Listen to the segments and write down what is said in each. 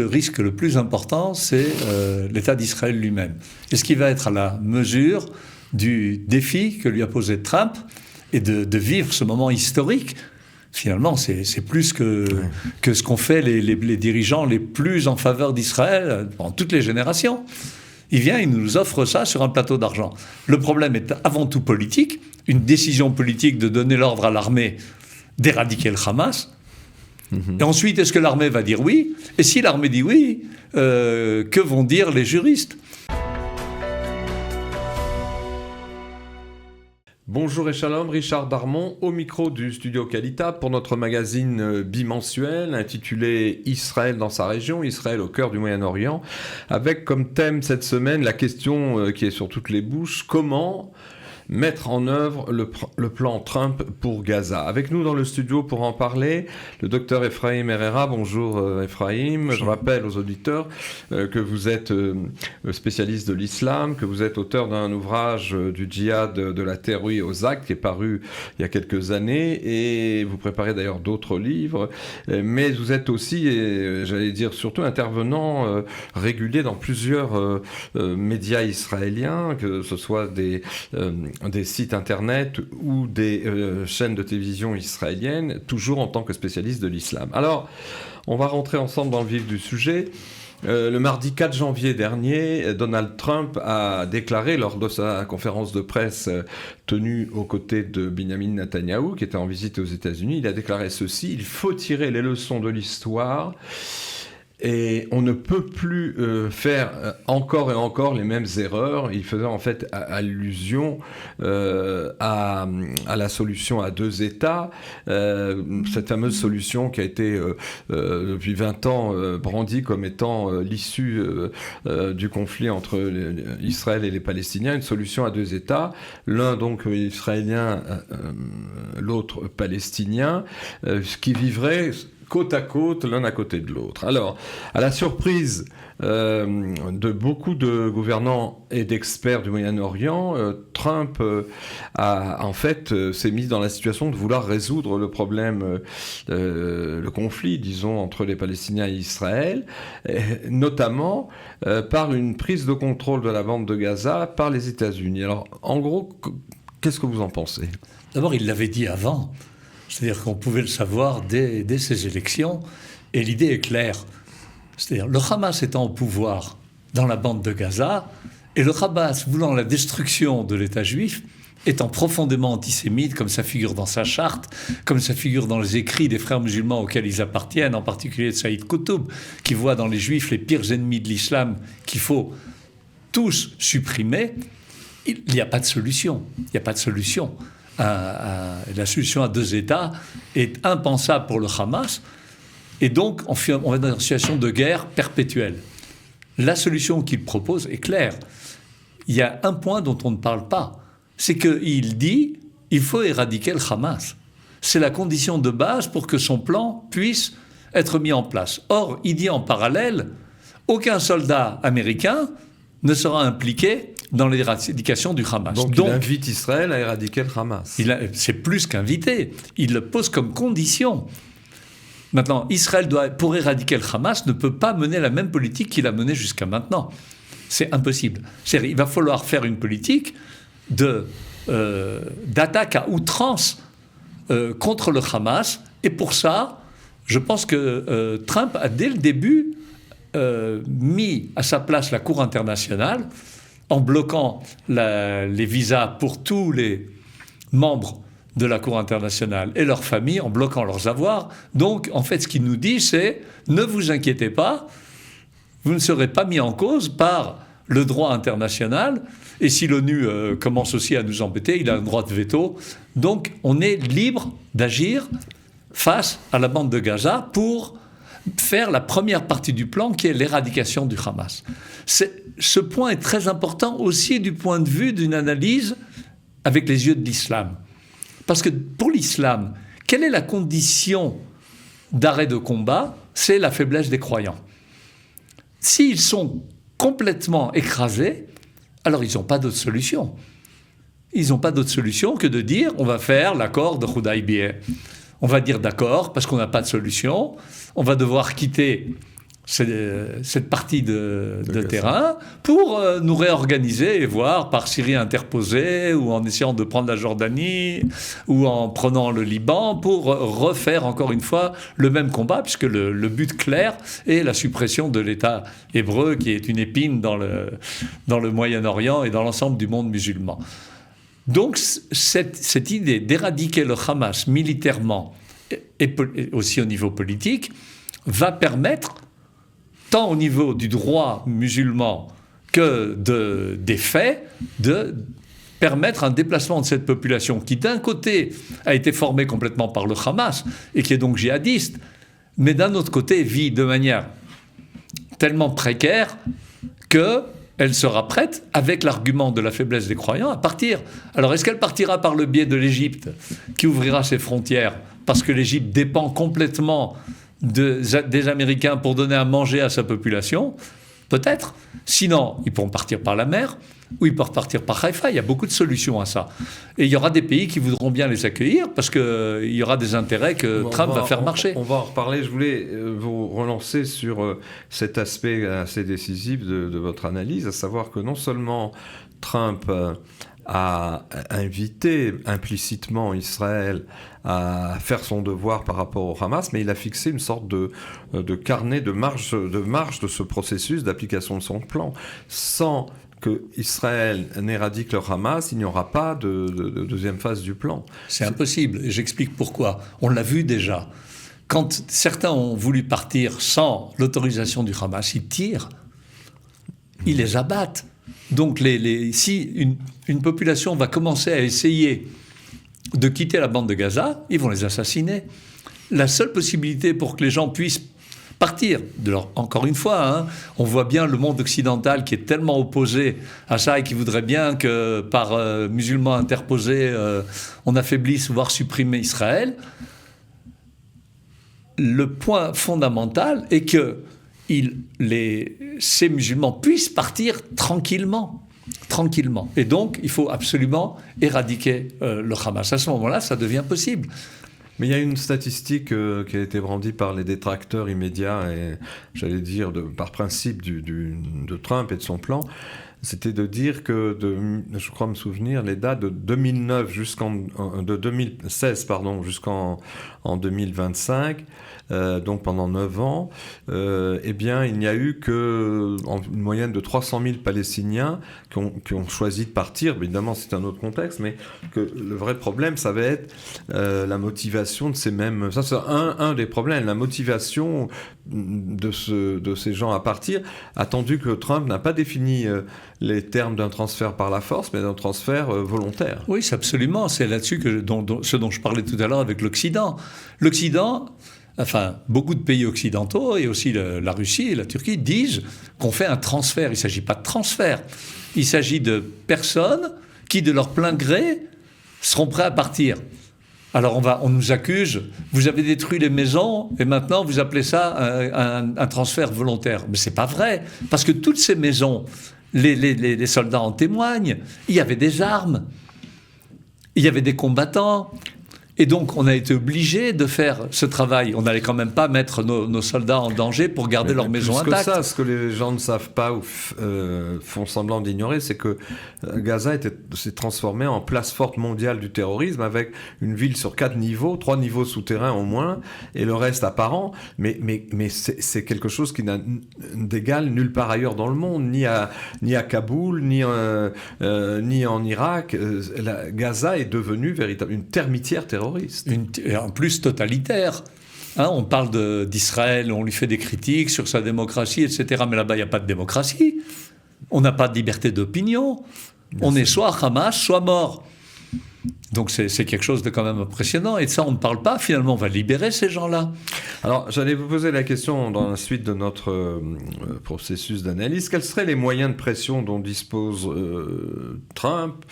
risque le plus important, c'est l'État d'Israël lui-même. Est-ce qu'il va être à la mesure du défi que lui a posé Trump et de vivre ce moment historique? Finalement, c'est plus que ce qu'ont fait les dirigeants les plus en faveur d'Israël en toutes les générations. Il vient, il nous offre ça sur un plateau d'argent. Le problème est avant tout politique, une décision politique de donner l'ordre à l'armée d'éradiquer le Hamas. Et ensuite, est-ce que l'armée va dire oui? Et si l'armée dit oui, que vont dire les juristes? Bonjour et shalom, Richard Darmon au micro du studio Kalita pour notre magazine bimensuel intitulé Israël dans sa région, Israël au cœur du Moyen-Orient, avec comme thème cette semaine la question qui est sur toutes les bouches: comment mettre en œuvre le plan Trump pour Gaza. Avec nous dans le studio pour en parler, le docteur Ephraim Herrera. Bonjour Ephraim. Bonjour. Je rappelle aux auditeurs que vous êtes spécialiste de l'islam, que vous êtes auteur d'un ouvrage du djihad de la théorie aux actes qui est paru il y a quelques années, et vous préparez d'ailleurs d'autres livres, mais vous êtes aussi, et j'allais dire surtout, intervenant régulier dans plusieurs médias israéliens, que ce soit des sites internet ou des chaînes de télévision israéliennes, toujours en tant que spécialiste de l'islam. Alors, on va rentrer ensemble dans le vif du sujet. Le mardi 4 janvier dernier, Donald Trump a déclaré lors de sa conférence de presse tenue aux côtés de Benjamin Netanyahou, qui était en visite aux États-Unis, il a déclaré ceci: il faut tirer les leçons de l'histoire. Et on ne peut plus faire encore et encore les mêmes erreurs. Il faisait en fait allusion à la solution à deux États, cette fameuse solution qui a été depuis 20 ans brandie comme étant l'issue du conflit entre Israël et les Palestiniens, une solution à deux États, l'un donc israélien, l'autre palestinien, qui vivrait côte à côte, l'un à côté de l'autre. Alors, à la surprise de beaucoup de gouvernants et d'experts du Moyen-Orient, Trump s'est mis dans la situation de vouloir résoudre le problème, le conflit, disons, entre les Palestiniens et Israël, notamment par une prise de contrôle de la bande de Gaza par les États-Unis. Alors, en gros, qu'est-ce que vous en pensez? D'abord, il l'avait dit avant. C'est-à-dire qu'on pouvait le savoir dès ces élections, et l'idée est claire. C'est-à-dire, le Hamas étant au pouvoir dans la bande de Gaza, et le Hamas voulant la destruction de l'État juif, étant profondément antisémite, comme ça figure dans sa charte, comme ça figure dans les écrits des frères musulmans auxquels ils appartiennent, en particulier de Saïd Qutb, qui voit dans les juifs les pires ennemis de l'islam qu'il faut tous supprimer, il n'y a pas de solution. Il n'y a pas de solution. La solution à deux États est impensable pour le Hamas, et donc on va dans une situation de guerre perpétuelle. La solution qu'il propose est claire. Il y a un point dont on ne parle pas, c'est qu'il dit il faut éradiquer le Hamas. C'est la condition de base pour que son plan puisse être mis en place. Or, il dit en parallèle, aucun soldat américain ne sera impliqué dans l'éradication du Hamas. Donc il invite Israël à éradiquer le Hamas. C'est plus qu'invité. Il le pose comme condition. Maintenant, Israël, pour éradiquer le Hamas, ne peut pas mener la même politique qu'il a menée jusqu'à maintenant. C'est impossible. Il va falloir faire une politique d'attaque à outrance contre le Hamas. Et pour ça, je pense que Trump a, dès le début, mis à sa place la Cour internationale, en bloquant les visas pour tous les membres de la Cour internationale et leurs familles, en bloquant leurs avoirs. Donc, en fait, ce qu'il nous dit, c'est « Ne vous inquiétez pas, vous ne serez pas mis en cause par le droit international, et si l'ONU commence aussi à nous embêter, il a un droit de veto. Donc, on est libre d'agir face à la bande de Gaza pour faire la première partie du plan, qui est l'éradication du Hamas. Ce point est très important aussi du point de vue d'une analyse avec les yeux de l'islam. Parce que pour l'islam, quelle est la condition d'arrêt de combat? C'est la faiblesse des croyants. S'ils sont complètement écrasés, alors ils n'ont pas d'autre solution. Ils n'ont pas d'autre solution que de dire on va faire l'accord de Hudaybiyah. On va dire d'accord parce qu'on n'a pas de solution. On va devoir quitter cette partie de terrain pour nous réorganiser et voir par Syrie interposée ou en essayant de prendre la Jordanie ou en prenant le Liban pour refaire encore une fois le même combat, puisque le but clair est la suppression de l'État hébreu qui est une épine dans le Moyen-Orient et dans l'ensemble du monde musulman. Donc cette idée d'éradiquer le Hamas militairement et aussi au niveau politique va permettre, tant au niveau du droit musulman que des faits, de permettre un déplacement de cette population qui, d'un côté, a été formée complètement par le Hamas et qui est donc djihadiste, mais d'un autre côté, vit de manière tellement précaire qu'elle sera prête, avec l'argument de la faiblesse des croyants, à partir. Alors, est-ce qu'elle partira par le biais de l'Égypte, qui ouvrira ses frontières, parce que l'Égypte dépend complètement des Américains pour donner à manger à sa population? Peut-être. Sinon, ils pourront partir par la mer ou ils peuvent partir par Haïfa. Il y a beaucoup de solutions à ça. Et il y aura des pays qui voudront bien les accueillir parce qu'il y aura des intérêts que Trump va faire marcher. On va en reparler. Je voulais vous relancer sur cet aspect assez décisif de votre analyse, à savoir que non seulement Trump a invité implicitement Israël à faire son devoir par rapport au Hamas, mais il a fixé une sorte de carnet de marge de ce processus d'application de son plan. Sans que Israël n'éradique le Hamas, il n'y aura pas de deuxième phase du plan. C'est impossible, et j'explique pourquoi. On l'a vu déjà. Quand certains ont voulu partir sans l'autorisation du Hamas, ils tirent, ils les abattent. Donc si une population va commencer à essayer de quitter la bande de Gaza, ils vont les assassiner. La seule possibilité pour que les gens puissent partir, encore une fois, on voit bien le monde occidental qui est tellement opposé à ça et qui voudrait bien que par musulmans interposés, on affaiblisse, voire supprimer Israël. Le point fondamental est que ces musulmans puissent partir tranquillement. Et donc, il faut absolument éradiquer le Hamas. À ce moment-là, ça devient possible. Mais il y a une statistique qui a été brandie par les détracteurs immédiats et, j'allais dire, par principe de Trump et de son plan. C'était de dire que, je crois me souvenir, les dates de 2009 de 2016 jusqu'en 2025, donc pendant 9 ans, eh bien, il n'y a eu une moyenne de 300 000 Palestiniens qui ont choisi de partir. Évidemment, c'est un autre contexte, mais que le vrai problème, ça va être la motivation de ces mêmes... Ça, c'est un des problèmes, la motivation de ces gens à partir, attendu que Trump n'a pas défini les termes d'un transfert par la force, mais d'un transfert volontaire. Oui, c'est absolument. C'est là-dessus ce dont je parlais tout à l'heure avec l'Occident. L'Occident... Enfin, beaucoup de pays occidentaux et aussi la Russie et la Turquie disent qu'on fait un transfert. Il ne s'agit pas de transfert. Il s'agit de personnes qui, de leur plein gré, seront prêts à partir. Alors on nous accuse, vous avez détruit les maisons et maintenant vous appelez ça un transfert volontaire. Mais ce n'est pas vrai, parce que toutes ces maisons, les soldats en témoignent, il y avait des armes, il y avait des combattants. Et donc, on a été obligé de faire ce travail. On n'allait quand même pas mettre nos soldats en danger pour garder leur maison intacte. Que ça, ce que les gens ne savent pas ou font semblant d'ignorer, c'est que Gaza s'est transformé en place forte mondiale du terrorisme, avec une ville sur 4 niveaux, 3 niveaux souterrains au moins, et le reste apparent. Mais c'est quelque chose qui n'a d'égal nulle part ailleurs dans le monde, ni à Kaboul, ni en Irak. Gaza est devenue véritablement une termitière terroriste. Et en plus totalitaire. On parle d'Israël, on lui fait des critiques sur sa démocratie, etc. Mais là-bas, il n'y a pas de démocratie. On n'a pas de liberté d'opinion. On est soit Hamas, soit mort. Donc c'est quelque chose de quand même impressionnant. Et de ça, on ne parle pas. Finalement, on va libérer ces gens-là. Alors, j'allais vous poser la question dans la suite de notre processus d'analyse. Quels seraient les moyens de pression dont dispose Trump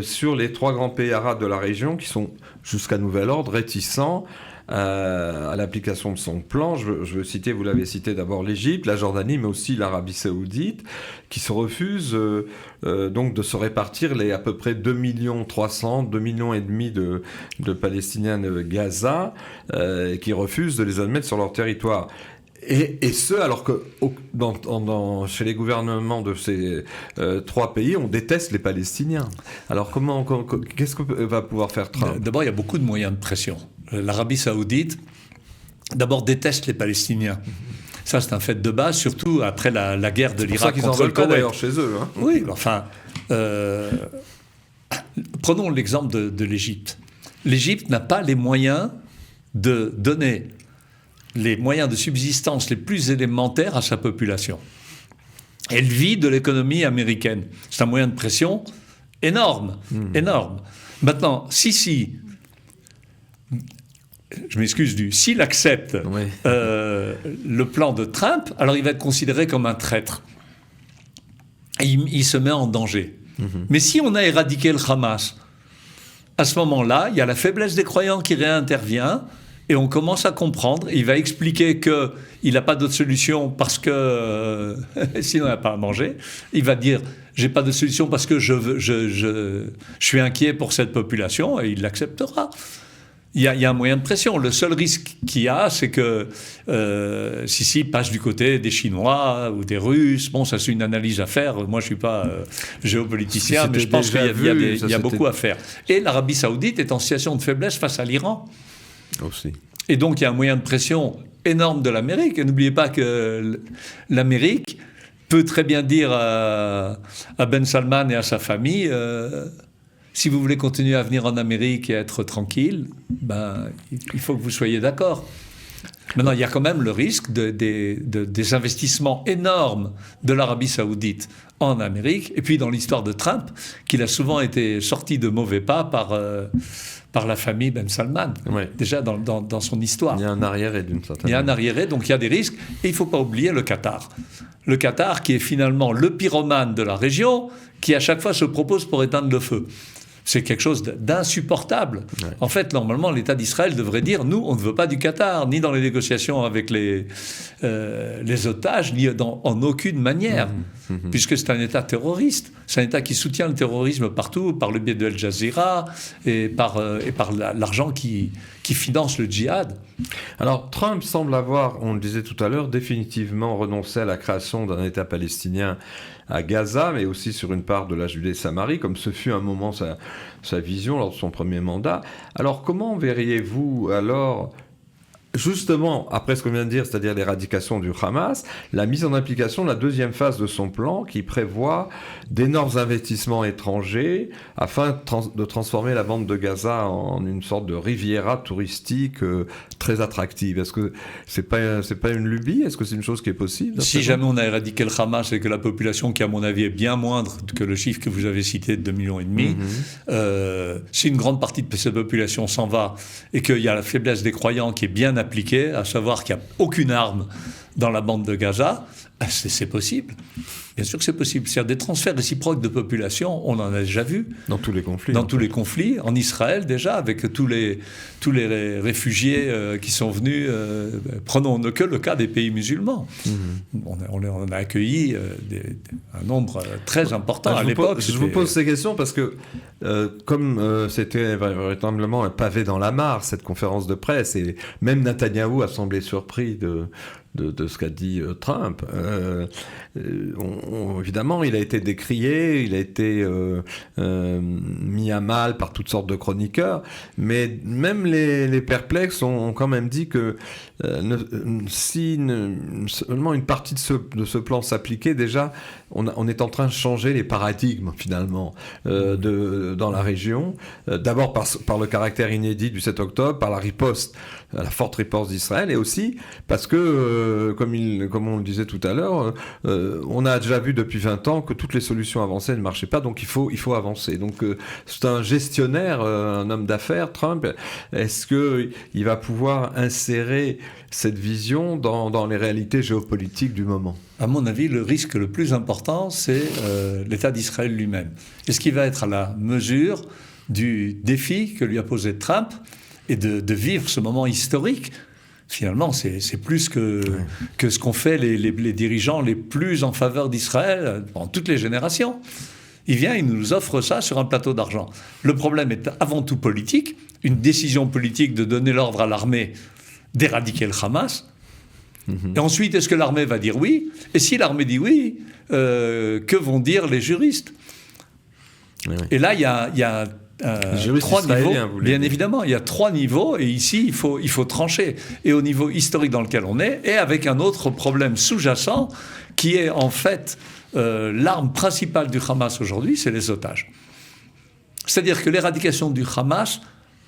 sur les 3 grands pays arabes de la région qui sont, jusqu'à nouvel ordre, réticents à l'application de son plan? Je veux citer, vous l'avez cité d'abord, l'Égypte, la Jordanie, mais aussi l'Arabie Saoudite, qui se refusent donc de se répartir les à peu près 2,3 millions de Palestiniens de Gaza, qui refusent de les admettre sur leur territoire. Et ce, alors que chez les gouvernements de ces 3 pays, on déteste les Palestiniens. Alors qu'est-ce que va pouvoir faire Trump ? D'abord, il y a beaucoup de moyens de pression. L'Arabie Saoudite, d'abord, déteste les Palestiniens. Ça, c'est un fait de base, surtout après la guerre de l'Irak contre le Koweït. D'ailleurs chez eux. Hein. Oui, enfin, prenons l'exemple de l'Égypte. L'Égypte n'a pas les moyens de donner les moyens de subsistance les plus élémentaires à sa population. Elle vit de l'économie américaine. C'est un moyen de pression énorme, énorme. Maintenant, Sisi, je m'excuse s'il accepte le plan de Trump, alors il va être considéré comme un traître. Et il se met en danger. Mais si on a éradiqué le Hamas, à ce moment-là, il y a la faiblesse des croyants qui réintervient. Et on commence à comprendre, il va expliquer qu'il n'a pas d'autre solution parce que sinon il n'a pas à manger. Il va dire, j'ai pas de solution parce que je suis inquiet pour cette population, et il l'acceptera. Il y a un moyen de pression. Le seul risque qu'il y a, c'est que Sisi passe du côté des Chinois ou des Russes. Bon, ça c'est une analyse à faire. Moi, je suis pas géopoliticien, mais je pense qu'il y a beaucoup à faire. Et l'Arabie Saoudite est en situation de faiblesse face à l'Iran. Aussi. Et donc, il y a un moyen de pression énorme de l'Amérique. Et n'oubliez pas que l'Amérique peut très bien dire à Ben Salman et à sa famille si vous voulez continuer à venir en Amérique et être tranquille, il faut que vous soyez d'accord. Maintenant, il y a quand même le risque des investissements énormes de l'Arabie Saoudite en Amérique, et puis dans l'histoire de Trump, qu'il a souvent été sorti de mauvais pas par la famille Ben Salman, déjà dans son histoire. Il y a un arriéré d'une certaine manière. Il y a un arriéré, donc il y a des risques, et il ne faut pas oublier le Qatar. Le Qatar qui est finalement le pyromane de la région, qui à chaque fois se propose pour éteindre le feu. C'est quelque chose d'insupportable. Ouais. En fait, normalement, l'État d'Israël devrait dire, nous, on ne veut pas du Qatar, ni dans les négociations avec les otages, ni en aucune manière, puisque c'est un État terroriste. C'est un État qui soutient le terrorisme partout, par le biais de Al Jazeera et par l'argent qui finance le djihad. Alors, Trump semble avoir, on le disait tout à l'heure, définitivement renoncé à la création d'un État palestinien à Gaza, mais aussi sur une part de la Judée-Samarie, comme ce fut un moment sa vision lors de son premier mandat. Alors, comment verriez-vous alors, justement, après ce qu'on vient de dire, c'est-à-dire l'éradication du Hamas, la mise en application de la deuxième phase de son plan qui prévoit d'énormes investissements étrangers afin de transformer la bande de Gaza en une sorte de riviera touristique très attractive. Est-ce que c'est pas une lubie ? Est-ce que c'est une chose qui est possible ? Si jamais on a éradiqué le Hamas et que la population, qui à mon avis est bien moindre que le chiffre que vous avez cité de 2,5 millions, si une grande partie de cette population s'en va et qu'il y a la faiblesse des croyants qui est bien appliquée, à savoir qu'il n'y a aucune arme dans la bande de Gaza, c'est possible. Bien sûr que c'est possible. C'est-à-dire des transferts réciproques de population, on en a déjà vu. Dans tous les conflits. Dans tous les conflits. En Israël, déjà, avec tous les réfugiés qui sont venus. Prenons que le cas des pays musulmans. On a accueilli un nombre très important à l'époque. Je vous pose ces questions parce que, comme c'était véritablement un pavé dans la mare, cette conférence de presse, et même Netanyahou a semblé surpris de ce qu'a dit Trump. Évidemment, il a été décrié, il a été mis à mal par toutes sortes de chroniqueurs, mais même les perplexes ont quand même dit que si seulement une partie de ce plan s'appliquait, déjà, on est en train de changer les paradigmes, finalement, dans la région. D'abord par le caractère inédit du 7 octobre, par la riposte, la forte riposte d'Israël, et aussi parce que, comme on le disait tout à l'heure, on a déjà vu depuis 20 ans que toutes les solutions avancées ne marchaient pas, donc il faut avancer. Donc c'est un gestionnaire, un homme d'affaires, Trump. Est-ce qu'il va pouvoir insérer cette vision dans les réalités géopolitiques du moment ? À mon avis, le risque le plus important, c'est l'État d'Israël lui-même. Est-ce qu'il va être à la mesure du défi que lui a posé Trump et de vivre ce moment historique ? Finalement, c'est plus que ce qu'ont fait les dirigeants les plus en faveur d'Israël en toutes les générations. Il vient, il nous offre ça sur un plateau d'argent. Le problème est avant tout politique. Une décision politique de donner l'ordre à l'armée d'éradiquer le Hamas. Et ensuite, est-ce que l'armée va dire oui? Et si l'armée dit oui, que vont dire les juristes? Oui. Et là, il y a trois niveaux. Bien évidemment, il y a 3 niveaux, et ici, il faut trancher. Et au niveau historique dans lequel on est, et avec un autre problème sous-jacent, qui est en fait l'arme principale du Hamas aujourd'hui, c'est les otages. C'est-à-dire que l'éradication du Hamas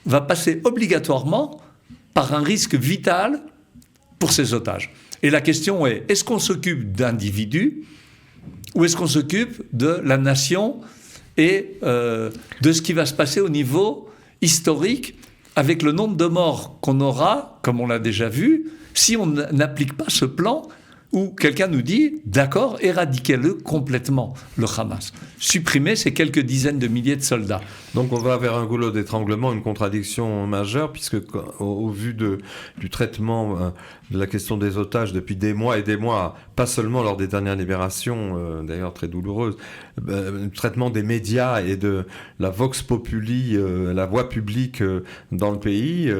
va passer obligatoirement par un risque vital pour ces otages. Et la question est, est-ce qu'on s'occupe d'individus ou est-ce qu'on s'occupe de la nation et de ce qui va se passer au niveau historique avec le nombre de morts qu'on aura, comme on l'a déjà vu, si on n'applique pas ce plan où quelqu'un nous dit, d'accord, éradiquez-le complètement, le Hamas. Supprimez ces quelques dizaines de milliers de soldats. Donc on va vers un goulot d'étranglement, une contradiction majeure, puisque au vu du traitement de la question des otages depuis des mois et des mois, pas seulement lors des dernières libérations, d'ailleurs très douloureuses, le traitement des médias et de la vox populi, la voix publique dans le pays,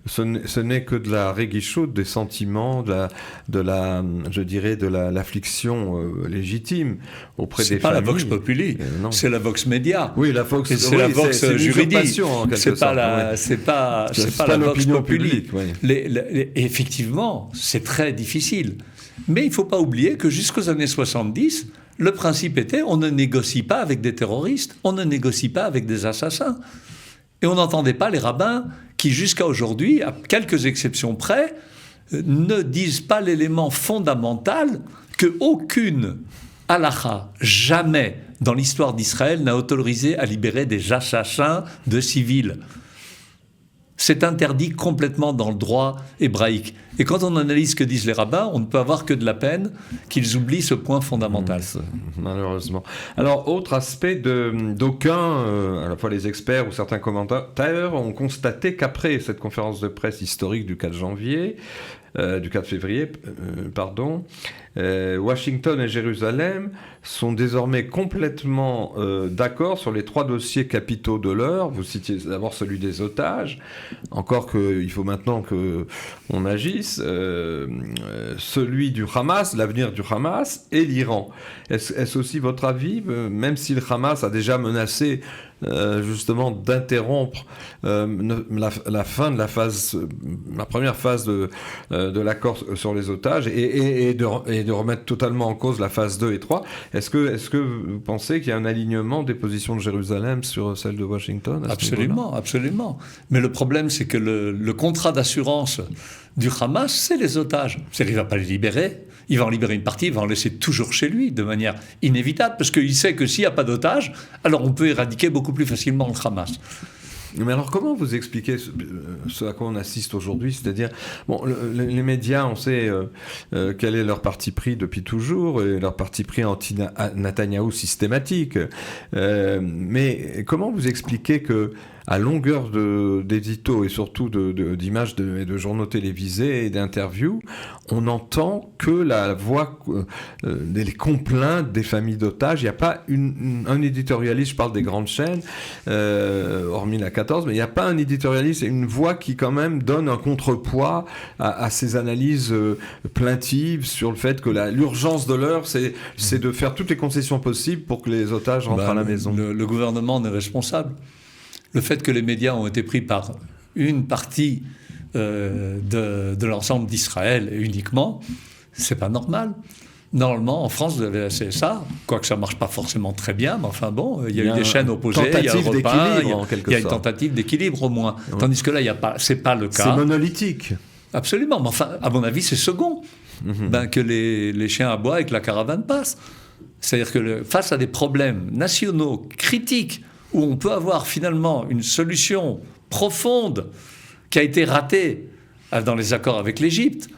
ce n'est que de la réguichaude des sentiments, de l'affliction légitime auprès des familles. C'est pas la vox populi, c'est la vox média. Oui, la vox, c'est la vox juridique. C'est pas la vox populi. Oui. Effectivement, c'est très difficile. Mais il ne faut pas oublier que jusqu'aux années 70, le principe était on ne négocie pas avec des terroristes, on ne négocie pas avec des assassins. Et on n'entendait pas les rabbins qui, jusqu'à aujourd'hui, à quelques exceptions près, ne disent pas l'élément fondamental qu'aucune halakha, jamais dans l'histoire d'Israël, n'a autorisé à libérer des assassins de civils. C'est interdit complètement dans le droit hébraïque. Et quand on analyse ce que disent les rabbins, on ne peut avoir que de la peine qu'ils oublient ce point fondamental. Malheureusement. Alors, autre aspect d'aucuns, à la fois les experts ou certains commentateurs, ont constaté qu'après cette conférence de presse historique du 4 février, Washington et Jérusalem sont désormais complètement d'accord sur les 3 dossiers capitaux de l'heure. Vous citiez d'abord celui des otages, encore qu'il faut maintenant qu'on agisse, celui du Hamas, l'avenir du Hamas, et l'Iran. Est-ce aussi votre avis, même si le Hamas a déjà menacé justement d'interrompre la fin de la première phase de l'accord sur les otages et de remettre totalement en cause la phase 2 et 3. Est-ce que vous pensez qu'il y a un alignement des positions de Jérusalem sur celle de Washington? Absolument, absolument. Mais le problème, c'est que le contrat d'assurance du Hamas, c'est les otages. C'est-à-dire qu'il ne va pas les libérer. Il va en libérer une partie, il va en laisser toujours chez lui, de manière inévitable, parce qu'il sait que s'il n'y a pas d'otages, alors on peut éradiquer beaucoup plus facilement le Hamas. Mais alors, comment vous expliquez ce à quoi on assiste aujourd'hui? C'est-à-dire, bon, les médias, on sait quel est leur parti pris depuis toujours, et leur parti pris anti-Netanyahou systématique. Mais comment vous expliquez que, à longueur d'éditos et surtout d'images et de journaux télévisés et d'interviews, on n'entend que la voix des complaintes des familles d'otages? Il n'y a pas un éditorialiste, je parle des grandes chaînes, hormis la 14, mais il n'y a pas un éditorialiste et une voix qui quand même donne un contrepoids à ces analyses plaintives sur le fait que l'urgence de l'heure, c'est de faire toutes les concessions possibles pour que les otages rentrent à la maison. Le gouvernement en est responsable. Le fait que les médias ont été pris par une partie de l'ensemble d'Israël uniquement, c'est pas normal. Normalement, en France, vous avez la CSA, quoique ça marche pas forcément très bien, mais enfin bon, il y a eu des chaînes opposées, il y a Europe 1, il y a une tentative d'équilibre au moins. Ouais. Tandis que là, c'est pas le cas. C'est monolithique. Absolument, mais enfin, à mon avis, c'est second. Que les chiens aboient et que la caravane passe. C'est-à-dire que face à des problèmes nationaux critiques, où on peut avoir finalement une solution profonde qui a été ratée dans les accords avec l'Égypte.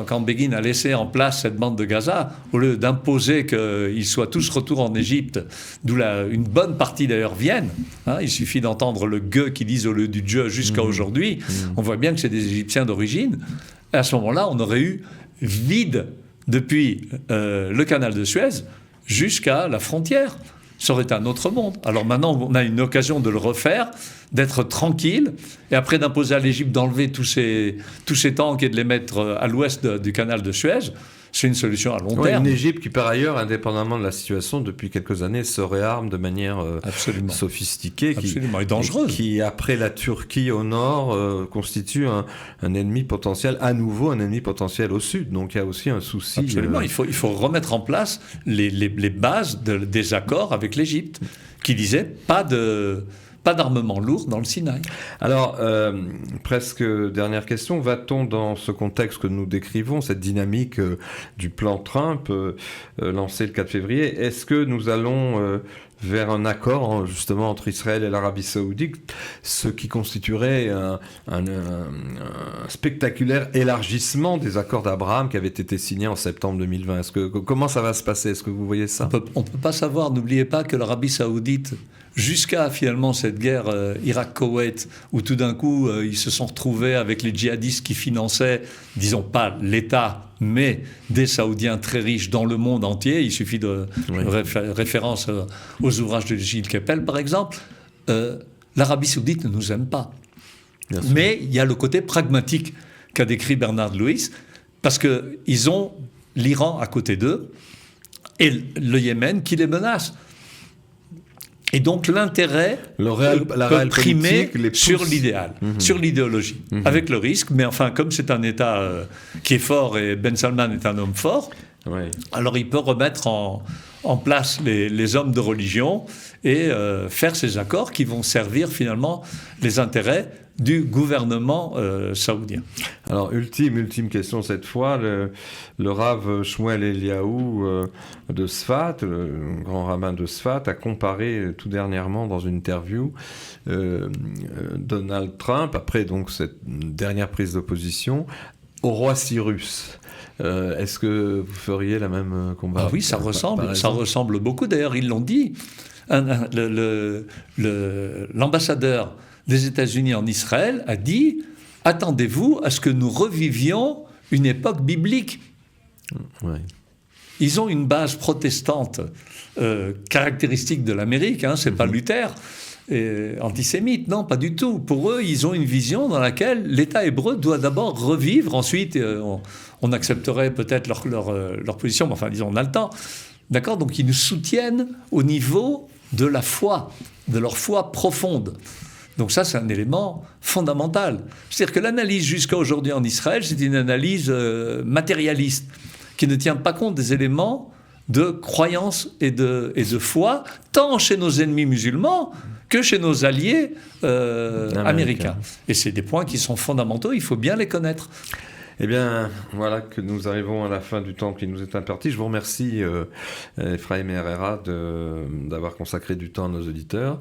Quand Begin a laissé en place cette bande de Gaza, au lieu d'imposer qu'ils soient tous retour en Égypte, d'où une bonne partie d'ailleurs viennent, il suffit d'entendre le gueux qu'ils disent au lieu du Dieu jusqu'à aujourd'hui, on voit bien que c'est des Égyptiens d'origine. À ce moment-là, on aurait eu vide depuis le canal de Suez jusqu'à la frontière. ça aurait été un autre monde. Alors maintenant, on a une occasion de le refaire, d'être tranquille, et après d'imposer à l'Égypte d'enlever tous ces tanks et de les mettre à l'ouest du canal de Suez. C'est une solution à long terme. Une Égypte qui, par ailleurs, indépendamment de la situation, depuis quelques années, se réarme de manière sophistiquée, et dangereuse. Qui, après la Turquie au nord, constitue un ennemi potentiel, à nouveau un ennemi potentiel au sud. Donc il y a aussi un souci. Absolument, il faut remettre en place les bases des accords avec l'Égypte, qui disaient pas d'armement lourd dans le Sinaï. Alors, presque dernière question, va-t-on dans ce contexte que nous décrivons, cette dynamique du plan Trump lancé le 4 février, est-ce que nous allons vers un accord justement entre Israël et l'Arabie Saoudite, ce qui constituerait un spectaculaire élargissement des accords d'Abraham qui avaient été signés en septembre 2020. Comment ça va se passer? Est-ce que vous voyez ça? On ne peut pas savoir. N'oubliez pas que l'Arabie Saoudite, jusqu'à finalement cette guerre Irak-Koweït, où tout d'un coup ils se sont retrouvés avec les djihadistes qui finançaient, disons pas l'État, mais des Saoudiens très riches dans le monde entier. Il suffit de référence aux ouvrages de Gilles Kepel, par exemple. L'Arabie Saoudite ne nous aime pas. Mais il y a le côté pragmatique qu'a décrit Bernard Lewis, parce qu'ils ont l'Iran à côté d'eux et le Yémen qui les menace. Et donc l'intérêt peut primer sur l'idéal, sur l'idéologie, avec le risque. Mais enfin, comme c'est un État qui est fort et Ben Salman est un homme fort, alors il peut remettre en place les hommes de religion et faire ces accords qui vont servir finalement les intérêts du gouvernement saoudien. Alors, ultime question cette fois, le Rav Shmuel Eliaou de Sfat, le grand rabbin de Sfat, a comparé tout dernièrement dans une interview Donald Trump, après donc cette dernière prise d'opposition, au roi Cyrus. Est-ce que vous feriez la même comparaison? Oui, ça ressemble beaucoup. D'ailleurs, ils l'ont dit. L'ambassadeur des États-Unis en Israël a dit « Attendez-vous à ce que nous revivions une époque biblique ». Ils ont une base protestante caractéristique de l'Amérique, c'est pas Luther, antisémite, non, pas du tout. Pour eux, ils ont une vision dans laquelle l'État hébreu doit d'abord revivre, ensuite on accepterait peut-être leur position, mais enfin disons on a le temps. D'accord ? Donc ils nous soutiennent au niveau de la foi, de leur foi profonde. Donc ça, c'est un élément fondamental. C'est-à-dire que l'analyse jusqu'à aujourd'hui en Israël, c'est une analyse matérialiste, qui ne tient pas compte des éléments de croyance et de foi, tant chez nos ennemis musulmans que chez nos alliés américains. Et c'est des points qui sont fondamentaux, il faut bien les connaître. Eh bien, voilà que nous arrivons à la fin du temps qui nous est imparti. Je vous remercie, Ephraim Herrera, d'avoir consacré du temps à nos auditeurs.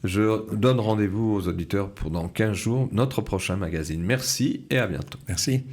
Je donne rendez-vous aux auditeurs pour dans 15 jours, notre prochain magazine. Merci et à bientôt. Merci.